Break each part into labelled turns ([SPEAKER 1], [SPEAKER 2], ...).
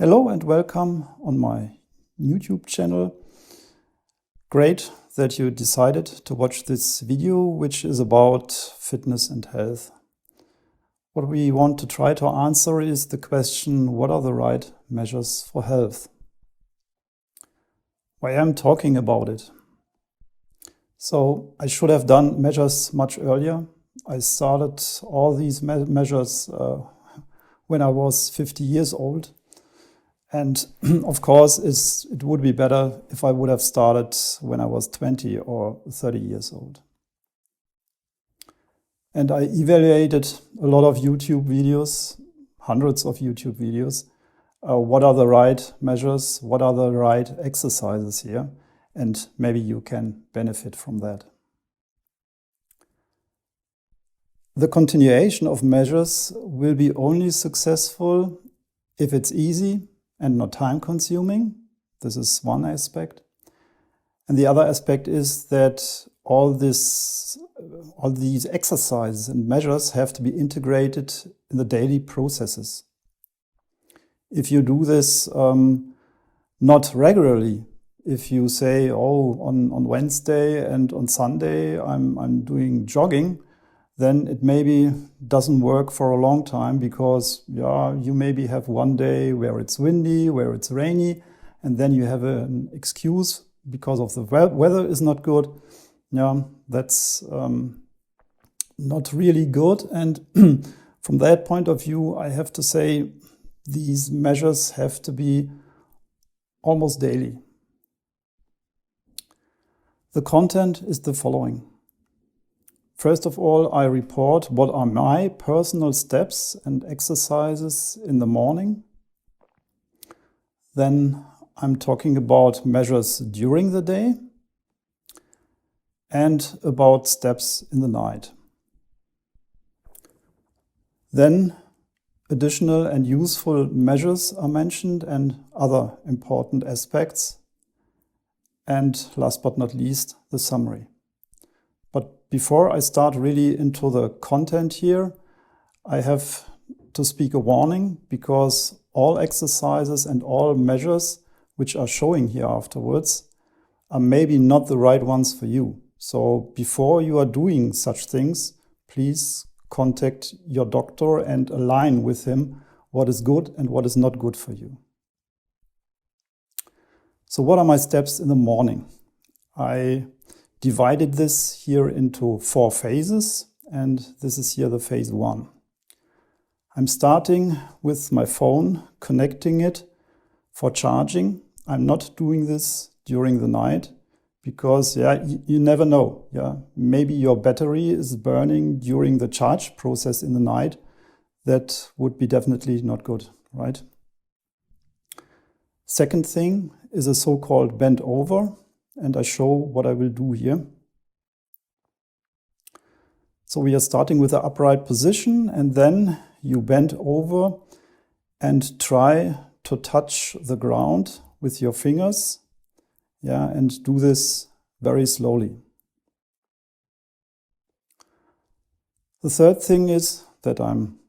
[SPEAKER 1] Hello and welcome on my YouTube channel. Great that you decided to watch this video, which is about fitness and health. What we want to try to answer is the question, what are the right measures for health? Why am I talking about it? So I should have done measures much earlier. I started all these measures when I was 50 years old. And of course, it would be better if I would have started when I was 20 or 30 years old. And I evaluated a lot of YouTube videos, hundreds of YouTube videos. What are the right measures? What are the right exercises here? And maybe you can benefit from that. The continuation of measures will be only successful if it's easy and not time-consuming. This is one aspect. And the other aspect is that all these exercises and measures have to be integrated in the daily processes. If you do this not regularly, if you say, oh, on Wednesday and on Sunday I'm doing jogging, then it maybe doesn't work for a long time because you maybe have one day where it's windy, where it's rainy, and then you have an excuse because of the weather is not good. That's not really good. And from that point of view, I have to say these measures have to be almost daily. The content is the following. First of all, I report what are my personal steps and exercises in the morning. Then I'm talking about measures during the day and about steps in the night. Then additional and useful measures are mentioned and other important aspects. And last but not least, the summary. But before I start really into the content here, I have to speak a warning because all exercises and all measures which are showing here afterwards are maybe not the right ones for you. So before you are doing such things, please contact your doctor and align with him what is good and what is not good for you. So what are my steps in the morning? I divided this here into 4 phases, and this is here the phase 1. I'm starting with my phone, connecting it for charging. I'm not doing this during the night because you never know. Maybe your battery is burning during the charge process in the night. That would be definitely not good, right? Second thing is a so-called bend over. And I show what I will do here. So we are starting with the upright position, and then you bend over and try to touch the ground with your fingers. And do this very slowly. The third thing is that I'm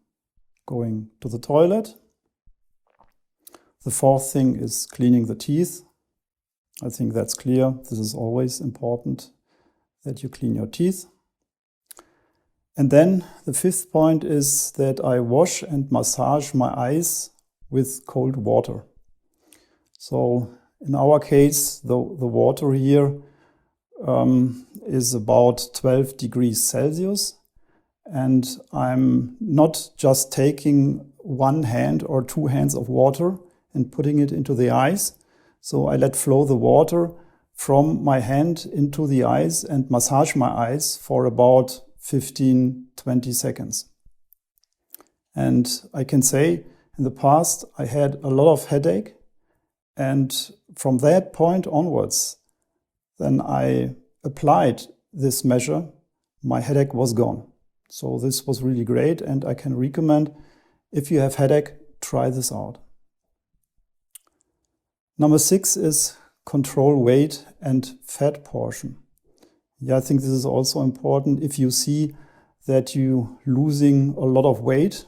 [SPEAKER 1] going to the toilet. The fourth thing is cleaning the teeth. I think that's clear. This is always important that you clean your teeth. And then the fifth point is that I wash and massage my eyes with cold water. So in our case, the water here is about 12 degrees Celsius. And I'm not just taking one hand or 2 hands of water and putting it into the eyes. So I let flow the water from my hand into the eyes and massage my eyes for about 15-20 seconds. And I can say in the past I had a lot of headache, and from that point onwards, then I applied this measure, my headache was gone. So this was really great, and I can recommend if you have headache, try this out. Number 6 is control weight and fat portion. I think this is also important. If you see that you're losing a lot of weight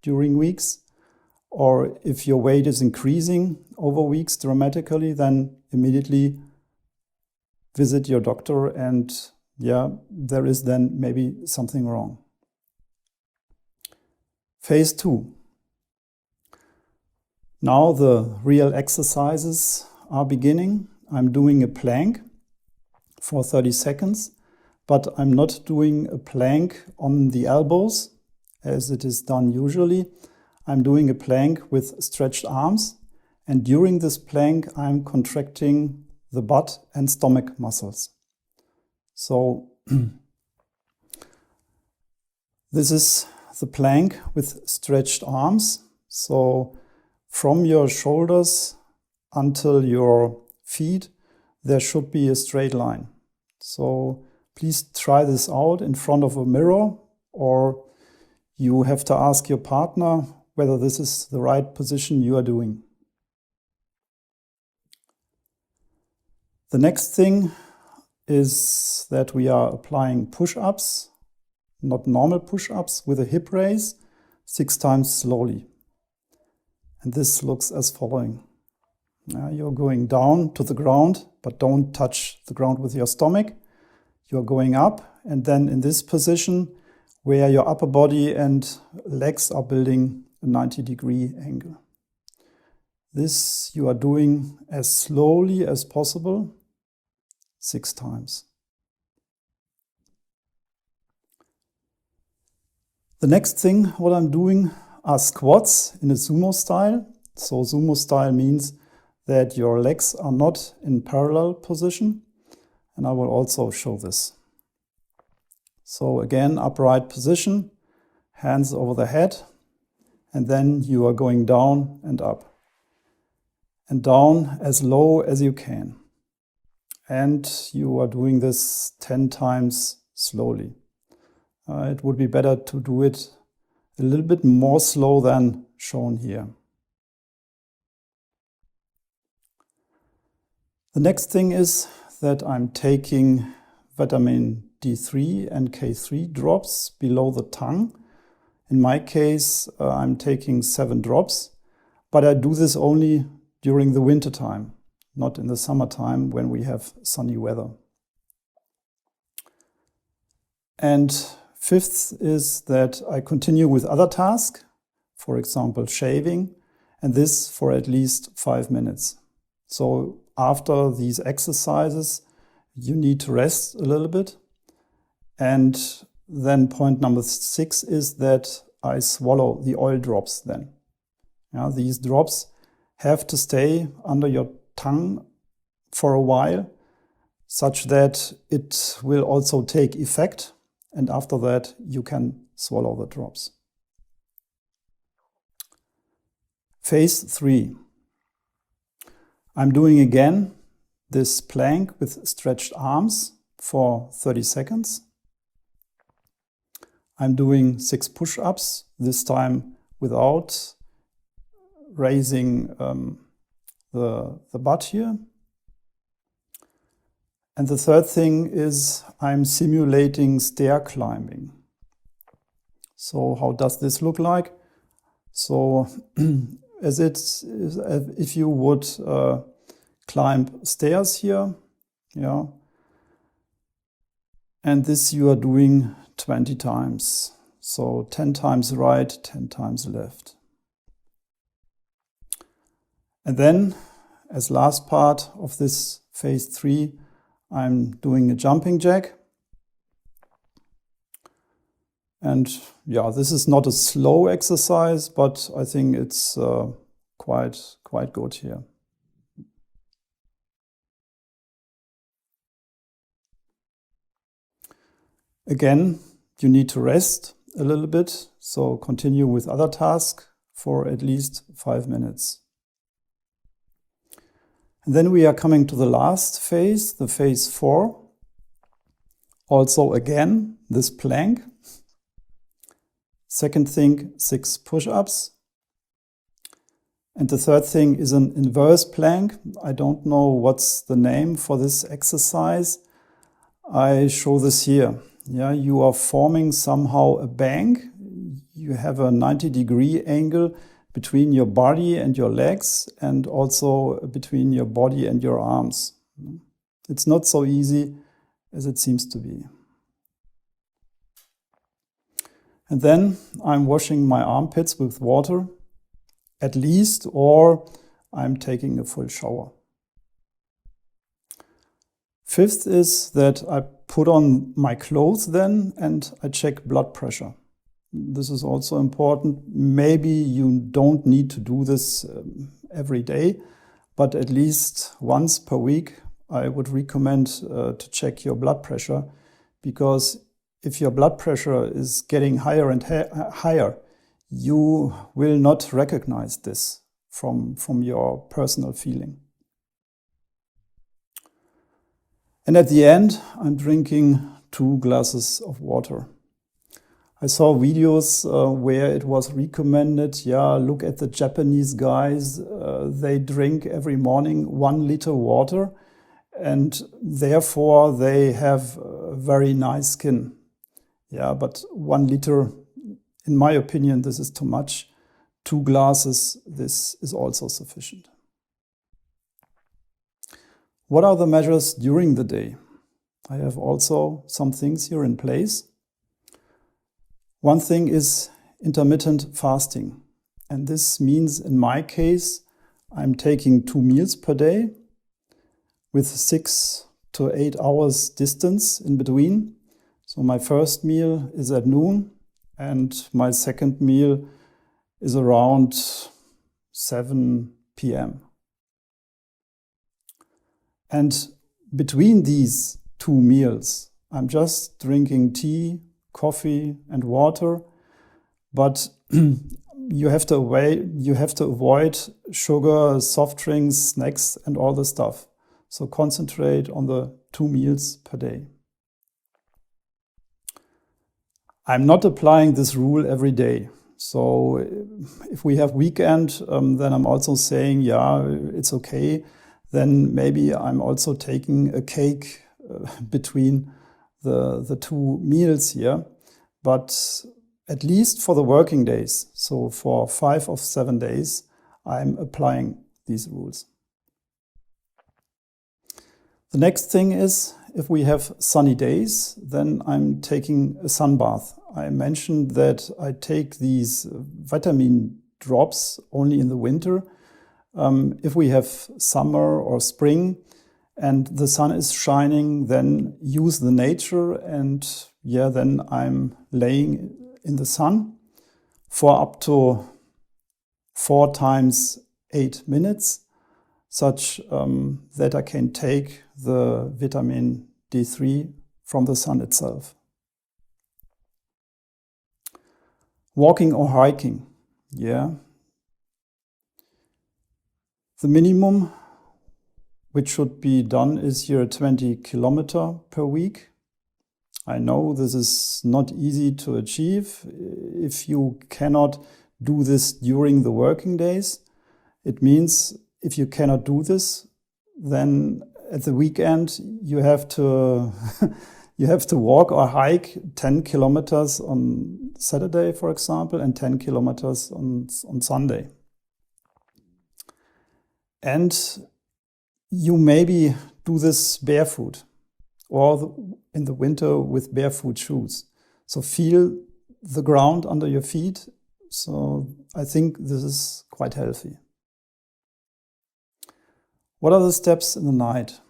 [SPEAKER 1] during weeks, or if your weight is increasing over weeks dramatically, then immediately visit your doctor, and there is then maybe something wrong. Phase 2. Now the real exercises are beginning. I'm doing a plank for 30 seconds, but I'm not doing a plank on the elbows as it is done usually. I'm doing a plank with stretched arms, and during this plank I'm contracting the butt and stomach muscles. So this is the plank with stretched arms. So from your shoulders until your feet, there should be a straight line. So please try this out in front of a mirror, or you have to ask your partner whether this is the right position you are doing. The next thing is that we are applying push-ups, not normal push-ups, with a hip raise 6 times slowly. And this looks as following. Now you're going down to the ground, but don't touch the ground with your stomach. You're going up, and then in this position where your upper body and legs are building a 90-degree angle. This you are doing as slowly as possible, 6 times. The next thing what I'm doing are squats in a sumo style. So sumo style means that your legs are not in parallel position, and I will also show this. So again, upright position, hands over the head, and then you are going down and up. And down as low as you can. And you are doing this 10 times slowly. It would be better to do it a little bit more slow than shown here. The next thing is that I'm taking vitamin D3 and K3 drops below the tongue. In my case, I'm taking 7 drops, but I do this only during the winter time, not in the summertime when we have sunny weather. And fifth is that I continue with other tasks, for example, shaving, and this for at least 5 minutes. So after these exercises, you need to rest a little bit. And then point number 6 is that I swallow the oil drops then. These drops have to stay under your tongue for a while, such that it will also take effect, and after that you can swallow the drops. Phase 3. I'm doing again this plank with stretched arms for 30 seconds. I'm doing 6 push-ups, this time without raising the butt here. And the third thing is I'm simulating stair climbing. So how does this look like? So if you would climb stairs here, and this you are doing 20 times. So 10 times right, 10 times left. And then, as last part of this phase 3, I'm doing a jumping jack. And this is not a slow exercise, but I think it's quite good here. Again, you need to rest a little bit, so continue with other tasks for at least 5 minutes. And then we are coming to the last phase, the phase 4. Also again, this plank. Second thing, 6 push-ups. And the third thing is an inverse plank. I don't know what's the name for this exercise. I show this here. You are forming somehow a bank. You have a 90-degree angle between your body and your legs, and also between your body and your arms. It's not so easy as it seems to be. And then I'm washing my armpits with water, at least, or I'm taking a full shower. Fifth is that I put on my clothes then and I check blood pressure. This is also important. Maybe you don't need to do this every day, but at least once per week I would recommend to check your blood pressure, because if your blood pressure is getting higher and higher, you will not recognize this from your personal feeling. And at the end, I'm drinking 2 glasses of water. I saw videos where it was recommended, look at the Japanese guys, they drink every morning 1 liter water, and therefore they have very nice skin. But 1 liter, in my opinion, this is too much. 2 glasses, this is also sufficient. What are the measures during the day? I have also some things here in place. One thing is intermittent fasting. And this means, in my case, I'm taking 2 meals per day with 6 to 8 hours distance in between. So my first meal is at noon and my second meal is around 7 p.m. And between these 2 meals, I'm just drinking tea, coffee and water, but you have to avoid sugar, soft drinks, snacks and all the stuff. So concentrate on the 2 meals per day. I'm not applying this rule every day. So if we have weekend, then I'm also saying, it's okay. Then maybe I'm also taking a cake between the 2 meals here. But at least for the working days, so for 5 of 7 days, I'm applying these rules. The next thing is, if we have sunny days, then I'm taking a sun bath. I mentioned that I take these vitamin drops only in the winter. If we have summer or spring and the sun is shining, then use the nature, and then I'm laying in the sun for up to 4 times 8 minutes, such that I can take the vitamin D3 from the sun itself. Walking or hiking, the minimum which should be done is here 20 kilometers per week. I know this is not easy to achieve. If you cannot do this during the working days, it means if you cannot do this, then at the weekend you have to you have to walk or hike 10 kilometers on Saturday, for example, and 10 kilometers on Sunday. And you maybe do this barefoot or in the winter with barefoot shoes. So feel the ground under your feet. So I think this is quite healthy. What are the steps in the night?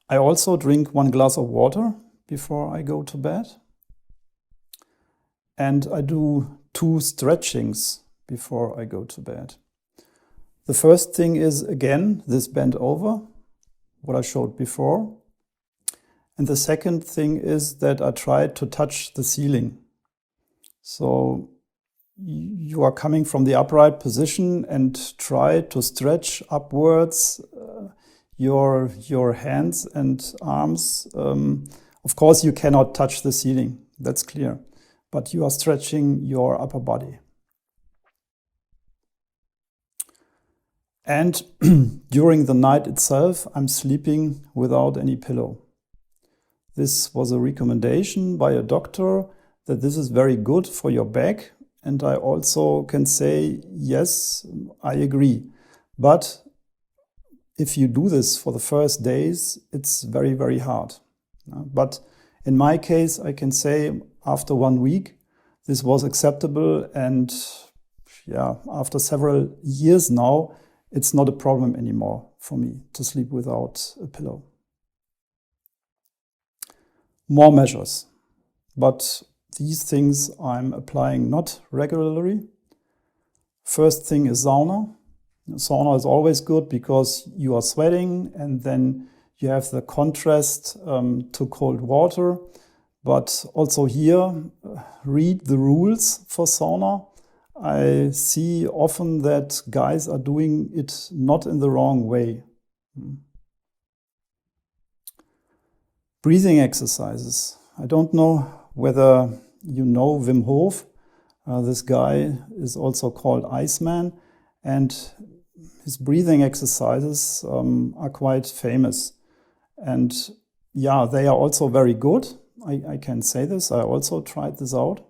[SPEAKER 1] I also drink 1 glass of water before I go to bed. And I do 2 stretchings before I go to bed. The first thing is, again, this bend over, what I showed before. And the second thing is that I try to touch the ceiling. So you are coming from the upright position and try to stretch upwards your hands and arms. Of course, you cannot touch the ceiling, that's clear, but you are stretching your upper body. And during the night itself, I'm sleeping without any pillow. This was a recommendation by a doctor that this is very good for your back And I also can say, yes, I agree. But if you do this for the first days, it's very, very hard. But in my case, I can say after 1 week, this was acceptable. And yeah, after several years now, it's not a problem anymore for me to sleep without a pillow. More measures. But these things I'm applying not regularly. First thing is sauna. Sauna is always good because you are sweating and then you have the contrast to cold water. But also here, read the rules for sauna. I see often that guys are doing it not in the wrong way. Breathing exercises. I don't know whether you know Wim Hof. This guy is also called Iceman, and his breathing exercises are quite famous. And yeah, they are also very good. I can say this. I also tried this out.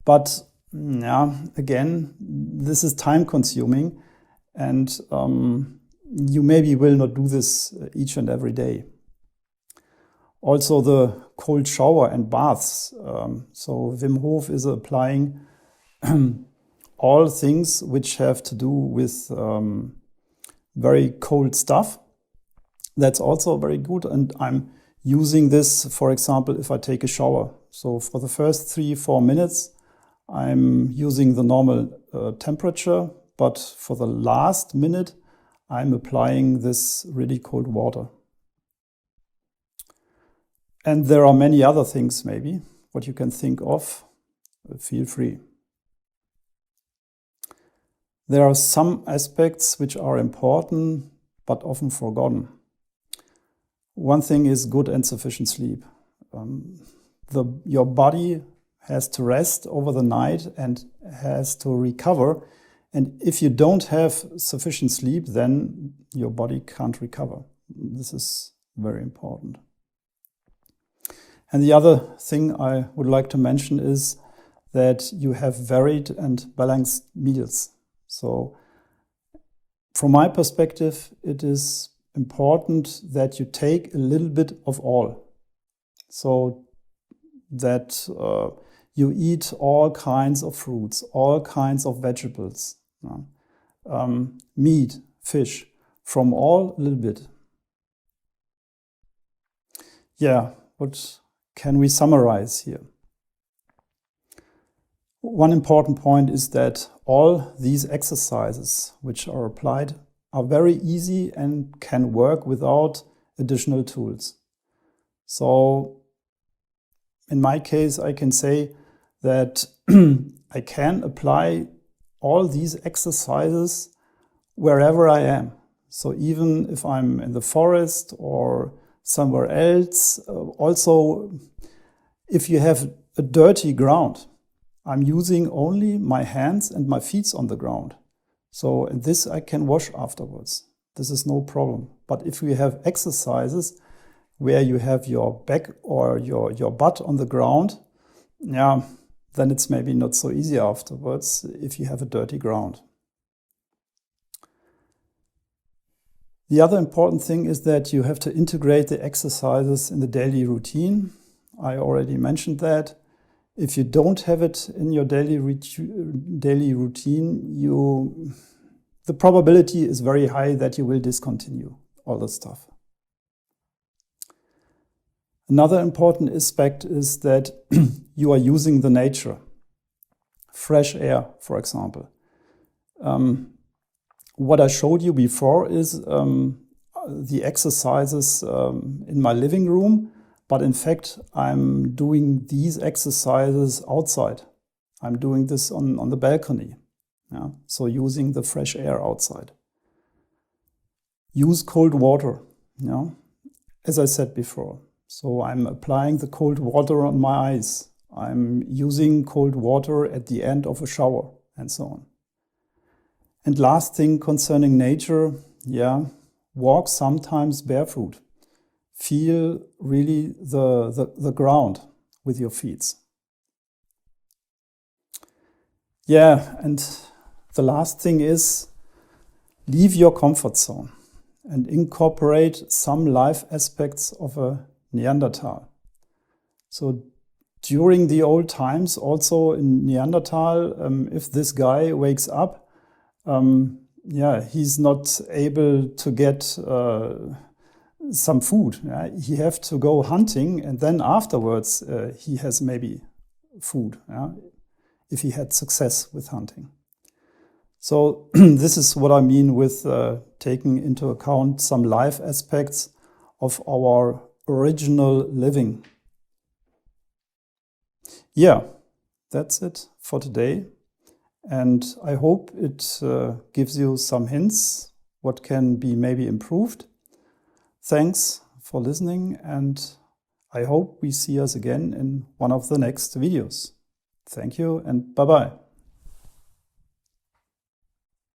[SPEAKER 1] But yeah, again, this is time consuming, and you maybe will not do this each and every day. Also the cold shower and baths. So Wim Hof is applying all things which have to do with very cold stuff. That's also very good. And I'm using this, for example, if I take a shower. So for the first 3-4 minutes, I'm using the normal temperature. But for the last minute, I'm applying this really cold water. And there are many other things, maybe, what you can think of. Feel free. There are some aspects which are important, but often forgotten. One thing is good and sufficient sleep. Your body has to rest over the night and has to recover. And if you don't have sufficient sleep, then your body can't recover. This is very important. And the other thing I would like to mention is that you have varied and balanced meals. So from my perspective, it is important that you take a little bit of all. So that you eat all kinds of fruits, all kinds of vegetables, meat, fish, from all a little bit. Yeah, what can we summarize here? One important point is that all these exercises which are applied are very easy and can work without additional tools. So in my case, I can say that I can apply all these exercises wherever I am. So even if I'm in the forest or somewhere else, also if you have a dirty ground, I'm using only my hands and my feet on the ground. So and this I can wash afterwards. This is no problem. But if you have exercises where you have your back or your butt on the ground, yeah, then it's maybe not so easy afterwards if you have a dirty ground. The other important thing is that you have to integrate the exercises in the daily routine. I already mentioned that. If you don't have it in your daily routine, the probability is very high that you will discontinue all the stuff. Another important aspect is that you are using the nature. Fresh air, for example. What I showed you before is the exercises in my living room, but in fact, I'm doing these exercises outside. I'm doing this on the balcony. Yeah? So using the fresh air outside. Use cold water, yeah? As I said before. So I'm applying the cold water on my eyes. I'm using cold water at the end of a shower and so on. And last thing concerning nature, yeah, walk sometimes barefoot. Feel really the ground with your feet. Yeah, and the last thing is leave your comfort zone and incorporate some life aspects of a Neanderthal. So during the old times, also in Neanderthal, if this guy wakes up, he's not able to get some food. He have to go hunting, and then afterwards he has maybe food, if he had success with hunting. So this is what I mean with taking into account some life aspects of our original living. Yeah, that's it for today. And I hope it gives you some hints what can be maybe improved. Thanks for listening, and I hope we see us again in one of the next videos. Thank you and bye-bye.